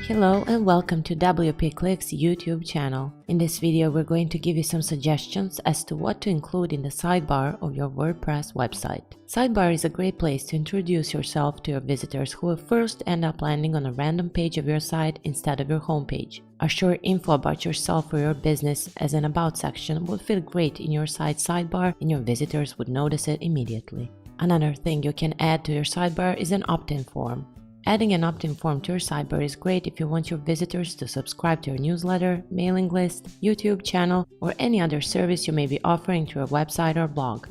Hello and welcome to WPKlik's YouTube channel. In this video, we're going to give you some suggestions as to what to include in the sidebar of your WordPress website. Sidebar is a great place to introduce yourself to your visitors who will first end up landing on a random page of your site instead of your homepage. A short info about yourself or your business as an About section would fit great in your site sidebar and your visitors would notice it immediately. Another thing you can add to your sidebar is an opt-in form. Adding an opt-in form to your sidebar is great if you want your visitors to subscribe to your newsletter, mailing list, YouTube channel, or any other service you may be offering through a website or blog.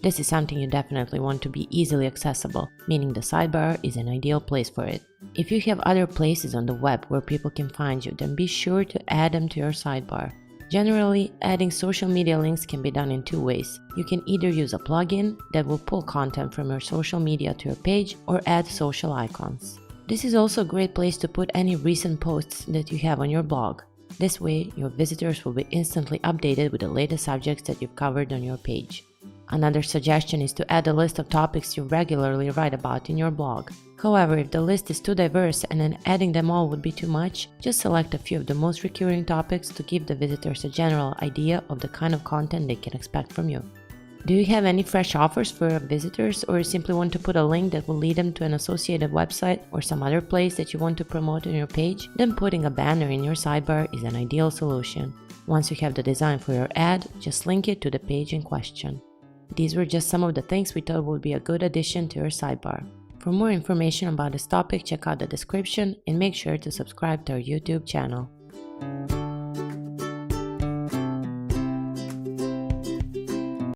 This is something you definitely want to be easily accessible, meaning the sidebar is an ideal place for it. If you have other places on the web where people can find you, then be sure to add them to your sidebar. Generally, adding social media links can be done in two ways. You can either use a plugin that will pull content from your social media to your page or add social icons. This is also a great place to put any recent posts that you have on your blog. This way, your visitors will be instantly updated with the latest subjects that you've covered on your page. Another suggestion is to add a list of topics you regularly write about in your blog. However, if the list is too diverse and then adding them all would be too much, just select a few of the most recurring topics to give the visitors a general idea of the kind of content they can expect from you. Do you have any fresh offers for your visitors, or you simply want to put a link that will lead them to an associated website or some other place that you want to promote on your page? Then putting a banner in your sidebar is an ideal solution. Once you have the design for your ad, just link it to the page in question. These were just some of the things we thought would be a good addition to your sidebar. For more information about this topic, check out the description and make sure to subscribe to our YouTube channel.